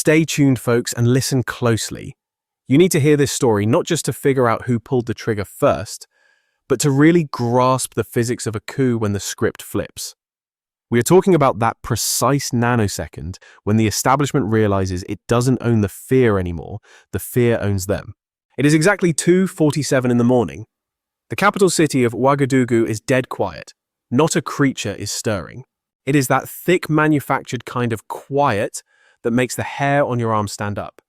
Stay tuned, folks, and listen closely. You need to hear this story not just to figure out who pulled the trigger first, but to really grasp the physics of a coup when the script flips. We are talking about that precise nanosecond when the establishment realizes it doesn't own the fear anymore, the fear owns them. It is exactly 2:47 in the morning. The capital city of Ouagadougou is dead quiet. Not a creature is stirring. It is that thick manufactured kind of quiet that makes the hair on your arm stand up.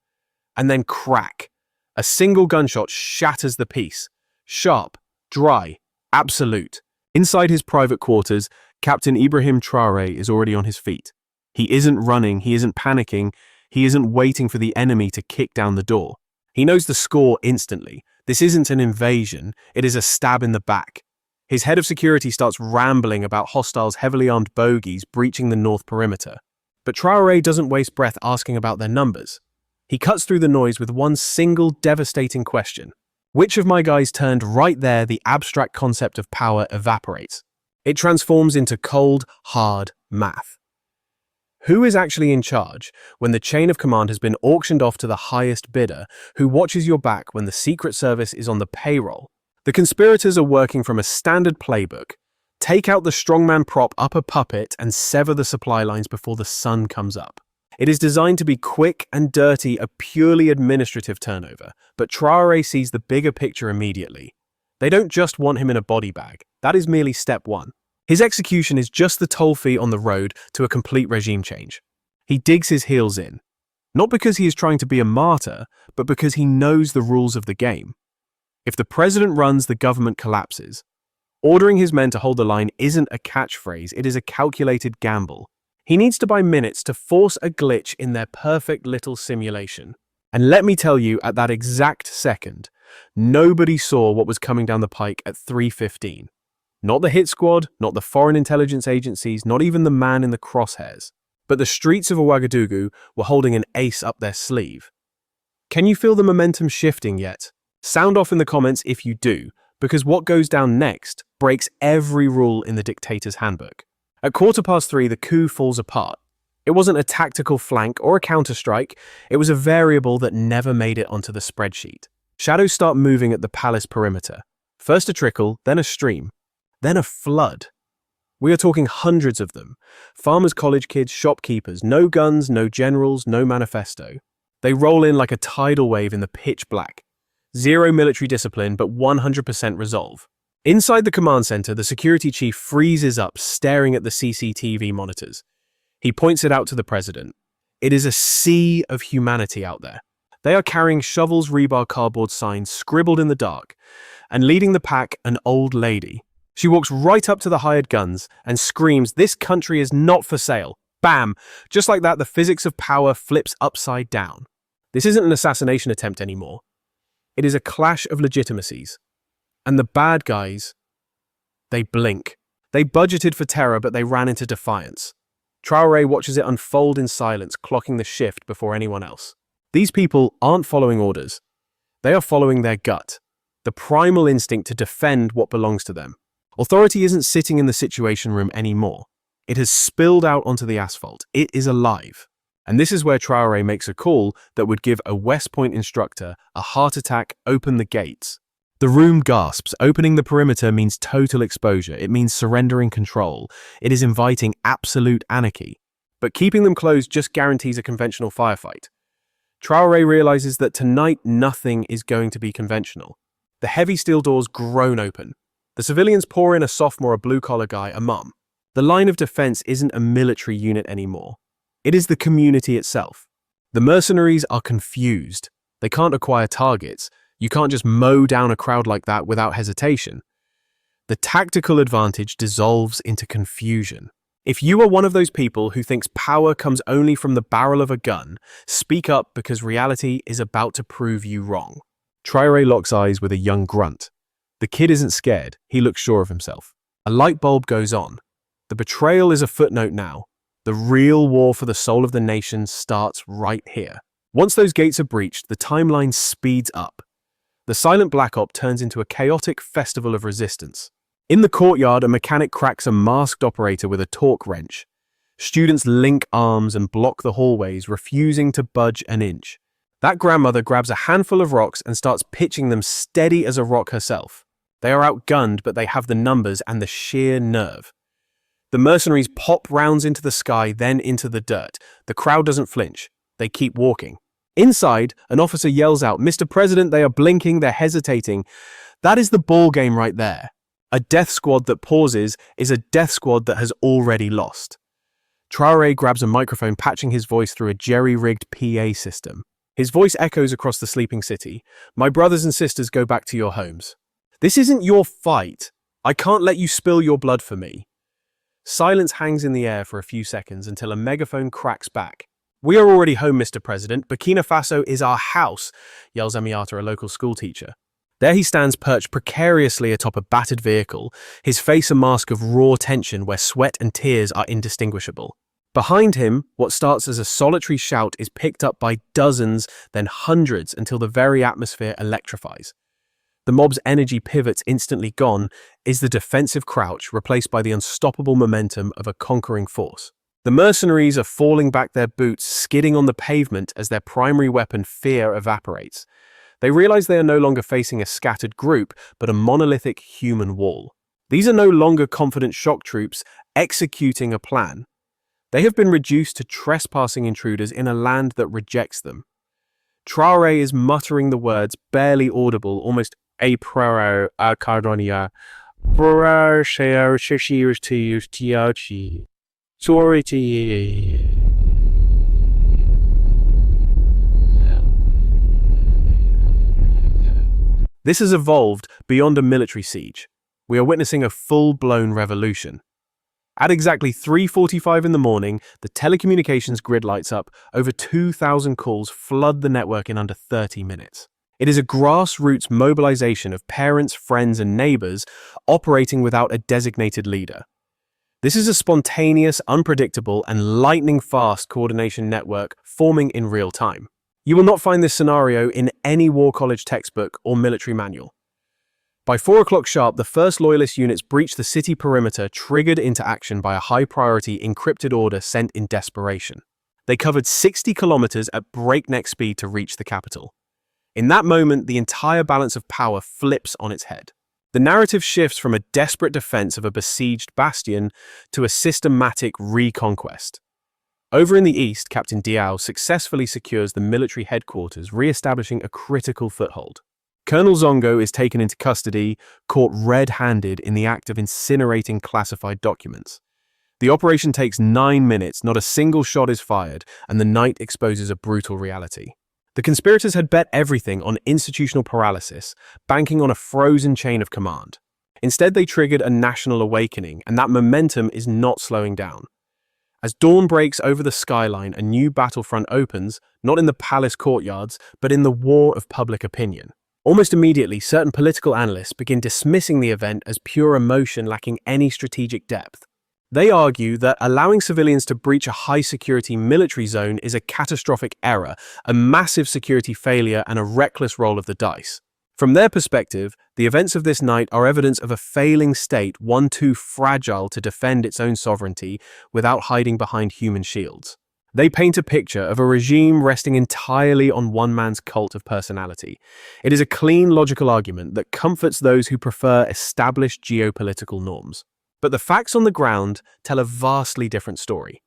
And then crack. A single gunshot shatters the peace. Sharp, dry, absolute. Inside his private quarters, Captain Ibrahim Traoré is already on his feet. He isn't running, he isn't panicking, he isn't waiting for the enemy to kick down the door. He knows the score instantly. This isn't an invasion, it is a stab in the back. His head of security starts rambling about hostiles' heavily armed bogies breaching the north perimeter. But Traoré doesn't waste breath asking about their numbers. He cuts through the noise with one single devastating question. Which of my guys turned right there the abstract concept of power evaporates? It transforms into cold, hard math. Who is actually in charge when the chain of command has been auctioned off to the highest bidder, who watches your back when the Secret Service is on the payroll? The conspirators are working from a standard playbook. Take out the strongman prop up a puppet and sever the supply lines before the sun comes up. It is designed to be quick and dirty, a purely administrative turnover, but Traoré sees the bigger picture immediately. They don't just want him in a body bag. That is merely step one. His execution is just the toll fee on the road to a complete regime change. He digs his heels in, not because he is trying to be a martyr, but because he knows the rules of the game. If the president runs, the government collapses. Ordering his men to hold the line isn't a catchphrase, it is a calculated gamble. He needs to buy minutes to force a glitch in their perfect little simulation. And let me tell you, at that exact second, nobody saw what was coming down the pike at 3:15. Not the hit squad, not the foreign intelligence agencies, not even the man in the crosshairs. But the streets of Ouagadougou were holding an ace up their sleeve. Can you feel the momentum shifting yet? Sound off in the comments if you do, because what goes down next breaks every rule in the dictator's handbook. At 3:15, the coup falls apart. It wasn't a tactical flank or a counterstrike, it was a variable that never made it onto the spreadsheet. Shadows start moving at the palace perimeter. First a trickle, then a stream, then a flood. We are talking hundreds of them. Farmers, college kids, shopkeepers, no guns, no generals, no manifesto. They roll in like a tidal wave in the pitch black. Zero military discipline, but 100% resolve. Inside the command center, the security chief freezes up, staring at the CCTV monitors. He points it out to the president. It is a sea of humanity out there. They are carrying shovels, rebar, cardboard signs scribbled in the dark, and leading the pack, an old lady. She walks right up to the hired guns and screams, "This country is not for sale." Bam! Just like that, the physics of power flips upside down. This isn't an assassination attempt anymore. It is a clash of legitimacies. And the bad guys, they blink. They budgeted for terror, but they ran into defiance. Traoré watches it unfold in silence, clocking the shift before anyone else. These people aren't following orders. They are following their gut, the primal instinct to defend what belongs to them. Authority isn't sitting in the situation room anymore. It has spilled out onto the asphalt. It is alive. And this is where Traoré makes a call that would give a West Point instructor a heart attack. Open the gates. The room gasps. Opening the perimeter means total exposure. It means surrendering control. It is inviting absolute anarchy. But keeping them closed just guarantees a conventional firefight. Traoré realizes that tonight nothing is going to be conventional. The heavy steel doors groan open. The civilians pour in, a sophomore, a blue-collar guy, a mom. The line of defense isn't a military unit anymore. It is the community itself. The mercenaries are confused. They can't acquire targets. You can't just mow down a crowd like that without hesitation. The tactical advantage dissolves into confusion. If you are one of those people who thinks power comes only from the barrel of a gun, speak up, because reality is about to prove you wrong. Traoré locks eyes with a young grunt. The kid isn't scared. He looks sure of himself. A light bulb goes on. The betrayal is a footnote now. The real war for the soul of the nation starts right here. Once those gates are breached, the timeline speeds up. The silent Black Op turns into a chaotic festival of resistance. In the courtyard, a mechanic cracks a masked operator with a torque wrench. Students link arms and block the hallways, refusing to budge an inch. That grandmother grabs a handful of rocks and starts pitching them steady as a rock herself. They are outgunned, but they have the numbers and the sheer nerve. The mercenaries pop rounds into the sky, then into the dirt. The crowd doesn't flinch. They keep walking. Inside, an officer yells out, "Mr. President," they are blinking, they're hesitating. That is the ball game right there. A death squad that pauses is a death squad that has already lost. Traoré grabs a microphone, patching his voice through a jerry-rigged PA system. His voice echoes across the sleeping city. "My brothers and sisters, go back to your homes. This isn't your fight. I can't let you spill your blood for me." Silence hangs in the air for a few seconds until a megaphone cracks back. "We are already home, Mr. President. Burkina Faso is our house," yells Amiata, a local schoolteacher. There he stands perched precariously atop a battered vehicle, his face a mask of raw tension where sweat and tears are indistinguishable. Behind him, what starts as a solitary shout is picked up by dozens, then hundreds, until the very atmosphere electrifies. The mob's energy pivots, instantly gone, is the defensive crouch replaced by the unstoppable momentum of a conquering force. The mercenaries are falling back their boots, skidding on the pavement as their primary weapon, fear, evaporates. They realize they are no longer facing a scattered group, but a monolithic human wall. These are no longer confident shock troops executing a plan. They have been reduced to trespassing intruders in a land that rejects them. Traoré is muttering the words, barely audible, almost a pro a cardonia. This has evolved beyond a military siege. We are witnessing a full-blown revolution. At exactly 3:45 in the morning, the telecommunications grid lights up. Over 2,000 calls flood the network in under 30 minutes. It is a grassroots mobilization of parents, friends, and neighbors operating without a designated leader. This is a spontaneous, unpredictable, and lightning-fast coordination network forming in real time. You will not find this scenario in any war college textbook or military manual. By 4 o'clock sharp, the first loyalist units breached the city perimeter, triggered into action by a high-priority encrypted order sent in desperation. They covered 60 kilometers at breakneck speed to reach the capital. In that moment, the entire balance of power flips on its head. The narrative shifts from a desperate defense of a besieged bastion to a systematic reconquest. Over in the east, Captain Diao successfully secures the military headquarters, re-establishing a critical foothold. Colonel Zongo is taken into custody, caught red-handed in the act of incinerating classified documents. The operation takes 9 minutes, not a single shot is fired, and the night exposes a brutal reality. The conspirators had bet everything on institutional paralysis, banking on a frozen chain of command. Instead, they triggered a national awakening, and that momentum is not slowing down. As dawn breaks over the skyline, a new battlefront opens, not in the palace courtyards, but in the war of public opinion. Almost immediately, certain political analysts begin dismissing the event as pure emotion lacking any strategic depth. They argue that allowing civilians to breach a high-security military zone is a catastrophic error, a massive security failure, and a reckless roll of the dice. From their perspective, the events of this night are evidence of a failing state, one too fragile to defend its own sovereignty without hiding behind human shields. They paint a picture of a regime resting entirely on one man's cult of personality. It is a clean, logical argument that comforts those who prefer established geopolitical norms. But the facts on the ground tell a vastly different story.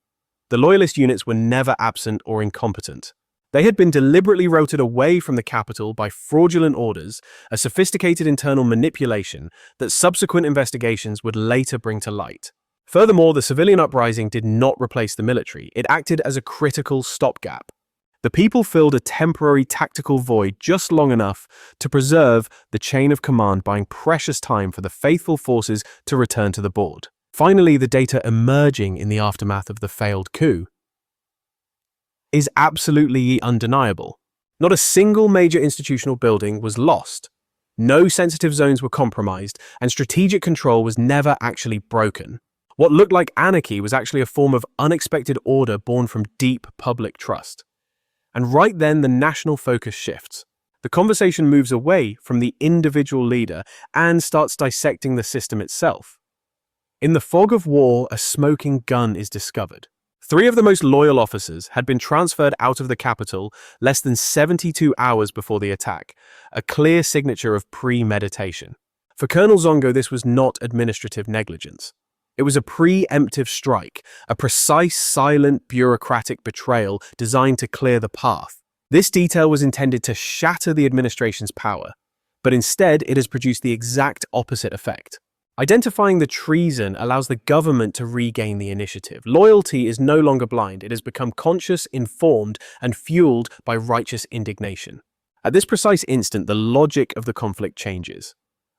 The loyalist units were never absent or incompetent. They had been deliberately rotated away from the capital by fraudulent orders, a sophisticated internal manipulation that subsequent investigations would later bring to light. Furthermore, the civilian uprising did not replace the military. It acted as a critical stopgap. The people filled a temporary tactical void just long enough to preserve the chain of command, buying precious time for the faithful forces to return to the board. Finally, the data emerging in the aftermath of the failed coup is absolutely undeniable. Not a single major institutional building was lost. No sensitive zones were compromised, and strategic control was never actually broken. What looked like anarchy was actually a form of unexpected order born from deep public trust. And right then, the national focus shifts. The conversation moves away from the individual leader and starts dissecting the system itself. In the fog of war, a smoking gun is discovered. Three of the most loyal officers had been transferred out of the capital less than 72 hours before the attack, a clear signature of premeditation. For Colonel Zongo, this was not administrative negligence. It was a preemptive strike, a precise, silent, bureaucratic betrayal designed to clear the path. This detail was intended to shatter the administration's power, but instead it has produced the exact opposite effect. Identifying the treason allows the government to regain the initiative. Loyalty is no longer blind. It has become conscious, informed, and fueled by righteous indignation. At this precise instant, the logic of the conflict changes.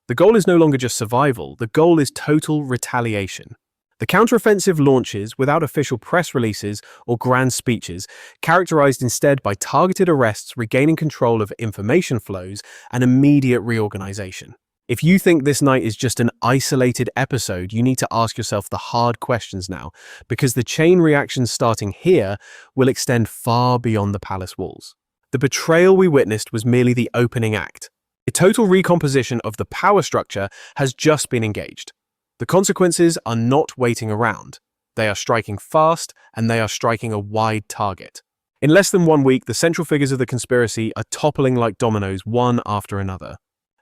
The goal is no longer just survival. The goal is total retaliation. The counteroffensive launches without official press releases or grand speeches, characterized instead by targeted arrests, regaining control of information flows, and immediate reorganization. If you think this night is just an isolated episode, you need to ask yourself the hard questions now, because the chain reactions starting here will extend far beyond the palace walls. The betrayal we witnessed was merely the opening act. A total recomposition of the power structure has just been engaged. The consequences are not waiting around. They are striking fast, and they are striking a wide target. In less than 1 week, the central figures of the conspiracy are toppling like dominoes, one after another.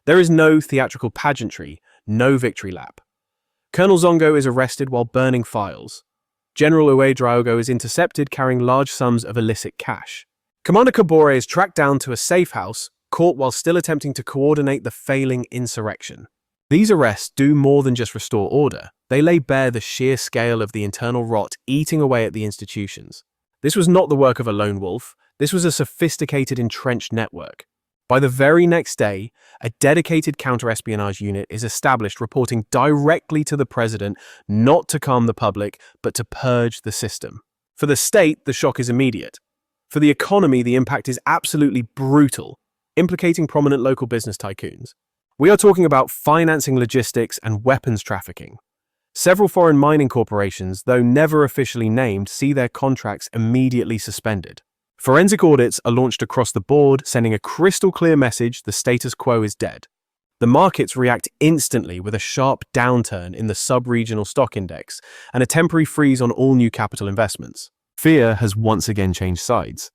There is no theatrical pageantry, no victory lap. Colonel Zongo is arrested while burning files. General Ouedraogo is intercepted carrying large sums of illicit cash. Commander Kabore is tracked down to a safe house, caught while still attempting to coordinate the failing insurrection. These arrests do more than just restore order. They lay bare the sheer scale of the internal rot eating away at the institutions. This was not the work of a lone wolf. This was a sophisticated, entrenched network. By the very next day, a dedicated counter-espionage unit is established reporting directly to the president, not to calm the public, but to purge the system. For the state, the shock is immediate. For the economy, the impact is absolutely brutal, implicating prominent local business tycoons. We are talking about financing logistics and weapons trafficking. Several foreign mining corporations, though never officially named, see their contracts immediately suspended. Forensic audits are launched across the board, sending a crystal clear message: the status quo is dead. The markets react instantly with a sharp downturn in the sub-regional stock index and a temporary freeze on all new capital investments. Fear has once again changed sides.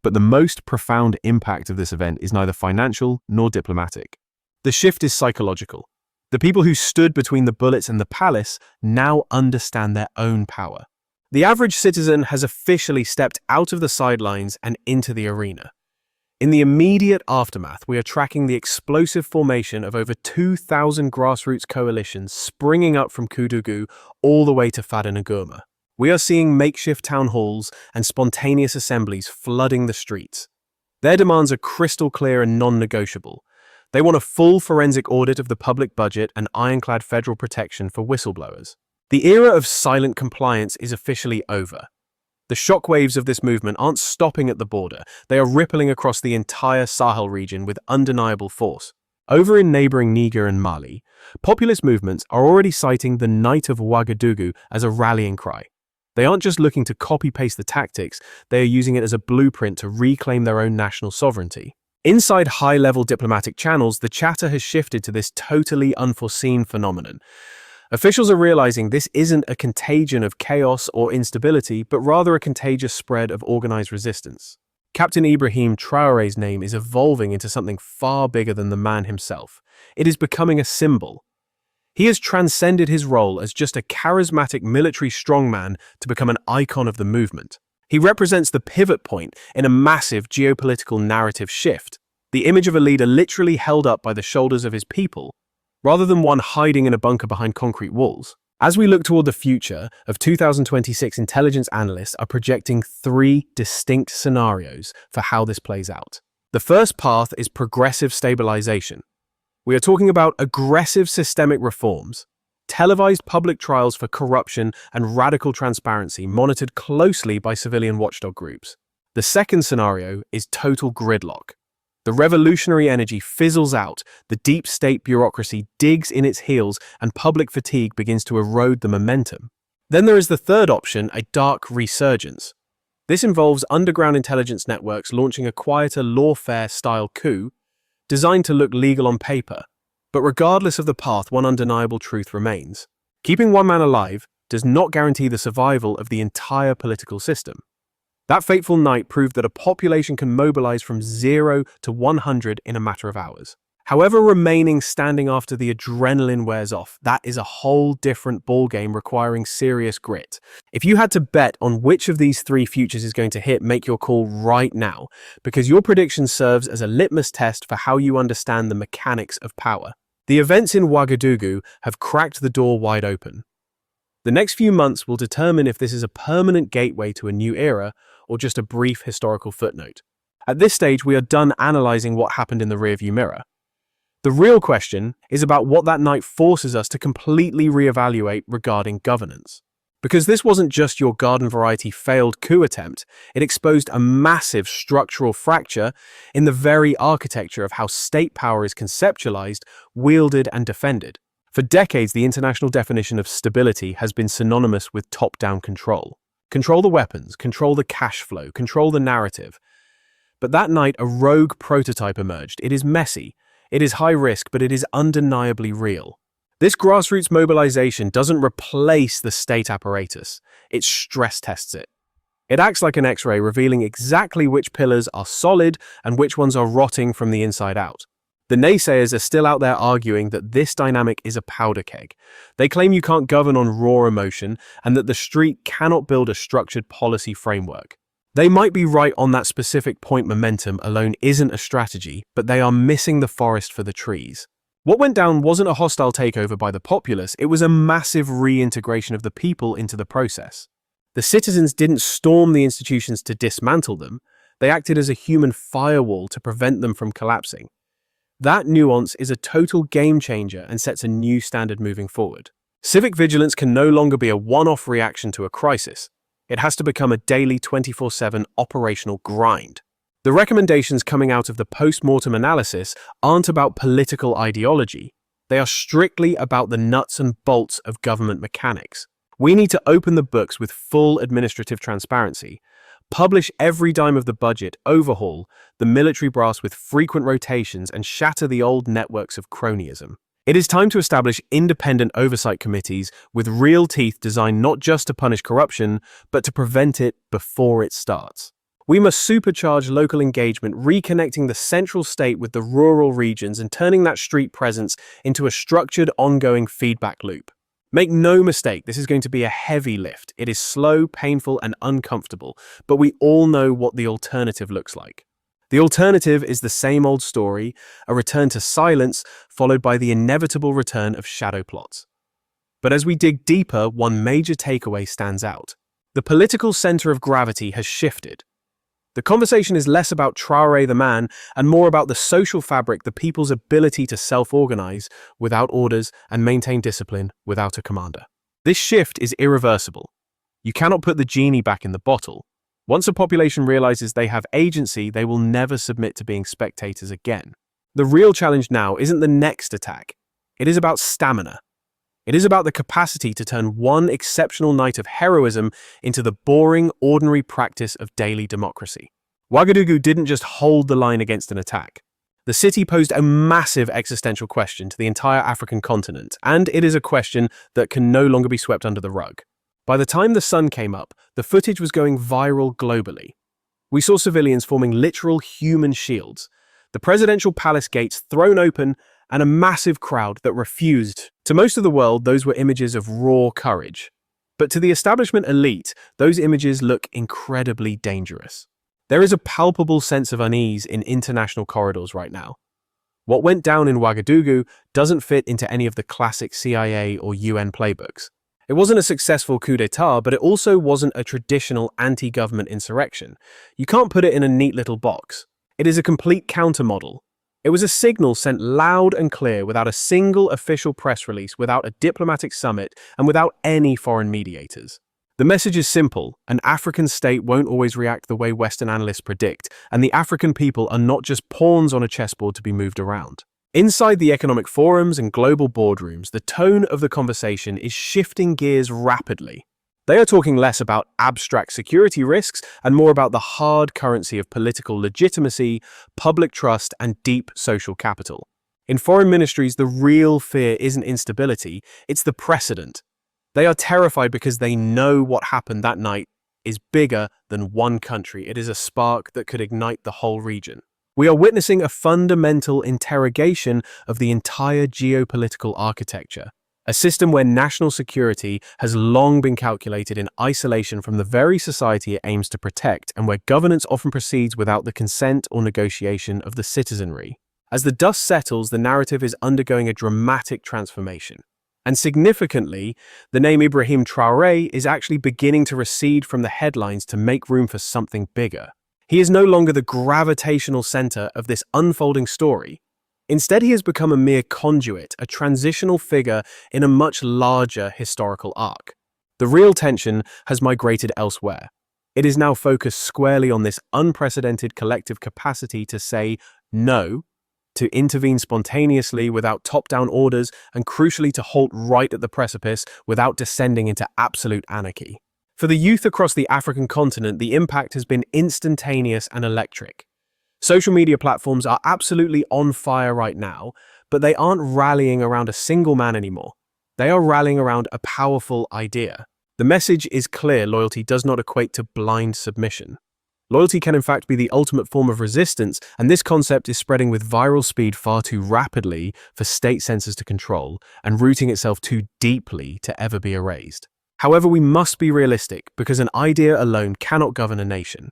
But the most profound impact of this event is neither financial nor diplomatic. The shift is psychological. The people who stood between the bullets and the palace now understand their own power. The average citizen has officially stepped out of the sidelines and into the arena. In the immediate aftermath, we are tracking the explosive formation of over 2,000 grassroots coalitions springing up from Koudougou all the way to Fada Ngurma. We are seeing makeshift town halls and spontaneous assemblies flooding the streets. Their demands are crystal clear and non-negotiable. They want a full forensic audit of the public budget and ironclad federal protection for whistleblowers. The era of silent compliance is officially over. The shockwaves of this movement aren't stopping at the border. They are rippling across the entire Sahel region with undeniable force. Over in neighboring Niger and Mali, populist movements are already citing the Night of Ouagadougou as a rallying cry. They aren't just looking to copy-paste the tactics, they are using it as a blueprint to reclaim their own national sovereignty. Inside high-level diplomatic channels, the chatter has shifted to this totally unforeseen phenomenon. Officials are realizing this isn't a contagion of chaos or instability, but rather a contagious spread of organized resistance. Captain Ibrahim Traoré's name is evolving into something far bigger than the man himself. It is becoming a symbol. He has transcended his role as just a charismatic military strongman to become an icon of the movement. He represents the pivot point in a massive geopolitical narrative shift, the image of a leader literally held up by the shoulders of his people, rather than one hiding in a bunker behind concrete walls. As we look toward the future of 2026, intelligence analysts are projecting 3 distinct scenarios for how this plays out. The first path is progressive stabilization. We are talking about aggressive systemic reforms, televised public trials for corruption and radical transparency monitored closely by civilian watchdog groups. The second scenario is total gridlock. The revolutionary energy fizzles out, the deep state bureaucracy digs in its heels, and public fatigue begins to erode the momentum. Then there is the third option, a dark resurgence. This involves underground intelligence networks launching a quieter lawfare-style coup designed to look legal on paper. But regardless of the path, one undeniable truth remains. Keeping one man alive does not guarantee the survival of the entire political system. That fateful night proved that a population can mobilize from 0 to 100 in a matter of hours. However, remaining standing after the adrenaline wears off, that is a whole different ballgame requiring serious grit. If you had to bet on which of these three futures is going to hit, make your call right now, because your prediction serves as a litmus test for how you understand the mechanics of power. The events in Ouagadougou have cracked the door wide open. The next few months will determine if this is a permanent gateway to a new era or just a brief historical footnote. At this stage, we are done analyzing what happened in the rearview mirror. The real question is about what that night forces us to completely reevaluate regarding governance. Because this wasn't just your garden variety failed coup attempt, it exposed a massive structural fracture in the very architecture of how state power is conceptualized, wielded, and defended. For decades, the international definition of stability has been synonymous with top-down control. Control the weapons, control the cash flow, control the narrative. But that night, a rogue prototype emerged. It is messy. It is high risk, but it is undeniably real. This grassroots mobilization doesn't replace the state apparatus, it stress tests it. It acts like an X-ray, revealing exactly which pillars are solid and which ones are rotting from the inside out. The naysayers are still out there arguing that this dynamic is a powder keg. They claim you can't govern on raw emotion and that the street cannot build a structured policy framework. They might be right on that specific point. Momentum alone isn't a strategy, but they are missing the forest for the trees. What went down wasn't a hostile takeover by the populace, it was a massive reintegration of the people into the process. The citizens didn't storm the institutions to dismantle them, they acted as a human firewall to prevent them from collapsing. That nuance is a total game changer and sets a new standard moving forward. Civic vigilance can no longer be a one-off reaction to a crisis. It has to become a daily 24/7 operational grind. The recommendations coming out of the post-mortem analysis aren't about political ideology. They are strictly about the nuts and bolts of government mechanics. We need to open the books with full administrative transparency, publish every dime of the budget, overhaul the military brass with frequent rotations, and shatter the old networks of cronyism. It is time to establish independent oversight committees with real teeth designed not just to punish corruption, but to prevent it before it starts. We must supercharge local engagement, reconnecting the central state with the rural regions and turning that street presence into a structured, ongoing feedback loop. Make no mistake, this is going to be a heavy lift. It is slow, painful, and uncomfortable, but we all know what the alternative looks like. The alternative is the same old story, a return to silence followed by the inevitable return of shadow plots. But as we dig deeper, one major takeaway stands out. The political center of gravity has shifted. The conversation is less about Traoré the man and more about the social fabric, the people's ability to self-organize without orders and maintain discipline without a commander. This shift is irreversible. You cannot put the genie back in the bottle. Once a population realizes they have agency, they will never submit to being spectators again. The real challenge now isn't the next attack. It is about stamina. It is about the capacity to turn one exceptional night of heroism into the boring, ordinary practice of daily democracy. Ouagadougou didn't just hold the line against an attack. The city posed a massive existential question to the entire African continent, and it is a question that can no longer be swept under the rug. By the time the sun came up, the footage was going viral globally. We saw civilians forming literal human shields, the presidential palace gates thrown open, and a massive crowd that refused. To most of the world, those were images of raw courage. But to the establishment elite, those images look incredibly dangerous. There is a palpable sense of unease in international corridors right now. What went down in Ouagadougou doesn't fit into any of the classic CIA or UN playbooks. It wasn't a successful coup d'etat, but it also wasn't a traditional anti-government insurrection. You can't put it in a neat little box. It is a complete countermodel. It was a signal sent loud and clear without a single official press release, without a diplomatic summit, and without any foreign mediators. The message is simple: an African state won't always react the way Western analysts predict, and the African people are not just pawns on a chessboard to be moved around. Inside the economic forums and global boardrooms, the tone of the conversation is shifting gears rapidly. They are talking less about abstract security risks and more about the hard currency of political legitimacy, public trust, and deep social capital. In foreign ministries, the real fear isn't instability, it's the precedent. They are terrified because they know what happened that night is bigger than one country. It is a spark that could ignite the whole region. We are witnessing a fundamental interrogation of the entire geopolitical architecture, a system where national security has long been calculated in isolation from the very society it aims to protect, and where governance often proceeds without the consent or negotiation of the citizenry. As the dust settles, the narrative is undergoing a dramatic transformation. And significantly, the name Ibrahim Traoré is actually beginning to recede from the headlines to make room for something bigger. He is no longer the gravitational center of this unfolding story. Instead, he has become a mere conduit, a transitional figure in a much larger historical arc. The real tension has migrated elsewhere. It is now focused squarely on this unprecedented collective capacity to say no, to intervene spontaneously without top-down orders, and crucially to halt right at the precipice without descending into absolute anarchy. For the youth across the African continent, the impact has been instantaneous and electric. Social media platforms are absolutely on fire right now, but they aren't rallying around a single man anymore. They are rallying around a powerful idea. The message is clear: loyalty does not equate to blind submission. Loyalty can in fact be the ultimate form of resistance, and this concept is spreading with viral speed far too rapidly for state censors to control, and rooting itself too deeply to ever be erased. However, we must be realistic, because an idea alone cannot govern a nation.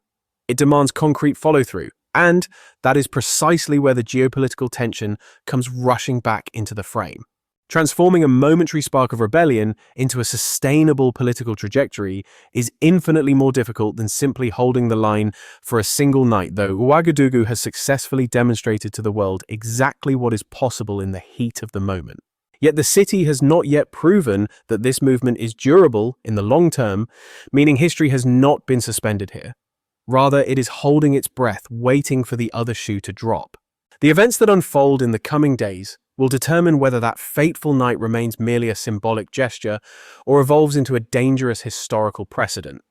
It demands concrete follow-through, and that is precisely where the geopolitical tension comes rushing back into the frame. Transforming a momentary spark of rebellion into a sustainable political trajectory is infinitely more difficult than simply holding the line for a single night, though Ouagadougou has successfully demonstrated to the world exactly what is possible in the heat of the moment. Yet the city has not yet proven that this movement is durable in the long term, meaning history has not been suspended here. Rather, it is holding its breath, waiting for the other shoe to drop. The events that unfold in the coming days will determine whether that fateful night remains merely a symbolic gesture or evolves into a dangerous historical precedent.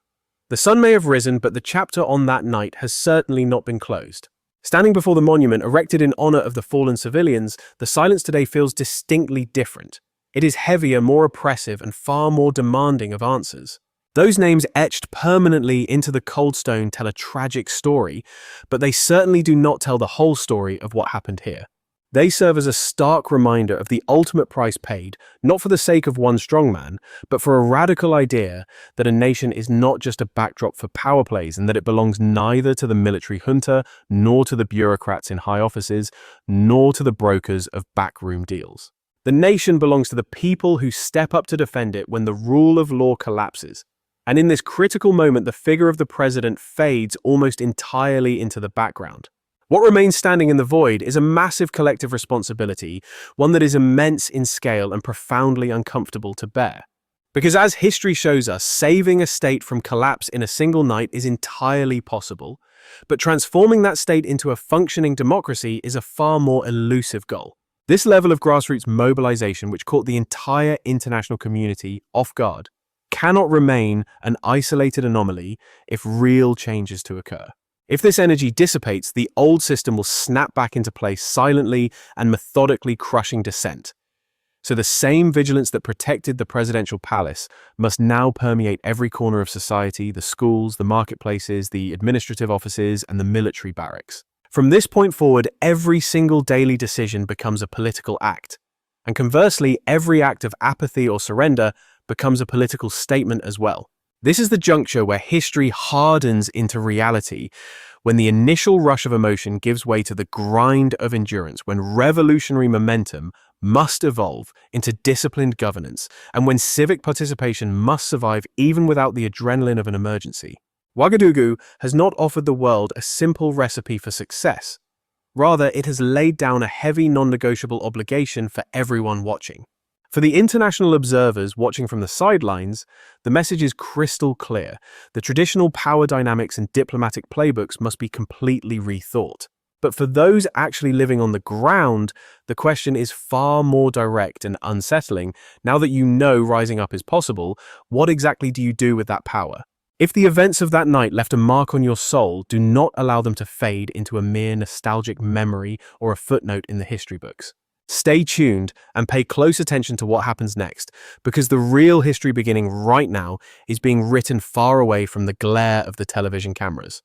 The sun may have risen, but the chapter on that night has certainly not been closed. Standing before the monument erected in honor of the fallen civilians, the silence today feels distinctly different. It is heavier, more oppressive, and far more demanding of answers. Those names etched permanently into the cold stone tell a tragic story, but they certainly do not tell the whole story of what happened here. They serve as a stark reminder of the ultimate price paid, not for the sake of one strongman, but for a radical idea that a nation is not just a backdrop for power plays, and that it belongs neither to the military junta, nor to the bureaucrats in high offices, nor to the brokers of backroom deals. The nation belongs to the people who step up to defend it when the rule of law collapses. And in this critical moment, the figure of the president fades almost entirely into the background. What remains standing in the void is a massive collective responsibility, one that is immense in scale and profoundly uncomfortable to bear. Because as history shows us, saving a state from collapse in a single night is entirely possible, but transforming that state into a functioning democracy is a far more elusive goal. This level of grassroots mobilization, which caught the entire international community off guard, cannot remain an isolated anomaly if real change is to occur. If this energy dissipates, the old system will snap back into place silently and methodically, crushing dissent. So the same vigilance that protected the presidential palace must now permeate every corner of society: the schools, the marketplaces, the administrative offices, and the military barracks. From this point forward, every single daily decision becomes a political act. And conversely, every act of apathy or surrender becomes a political statement as well. This is the juncture where history hardens into reality, when the initial rush of emotion gives way to the grind of endurance, when revolutionary momentum must evolve into disciplined governance, and when civic participation must survive even without the adrenaline of an emergency. Ouagadougou has not offered the world a simple recipe for success. Rather, it has laid down a heavy non-negotiable obligation for everyone watching. For the international observers watching from the sidelines, the message is crystal clear. The traditional power dynamics and diplomatic playbooks must be completely rethought. But for those actually living on the ground, the question is far more direct and unsettling. Now that you know rising up is possible, what exactly do you do with that power? If the events of that night left a mark on your soul, do not allow them to fade into a mere nostalgic memory or a footnote in the history books. Stay tuned and pay close attention to what happens next, because the real history beginning right now is being written far away from the glare of the television cameras.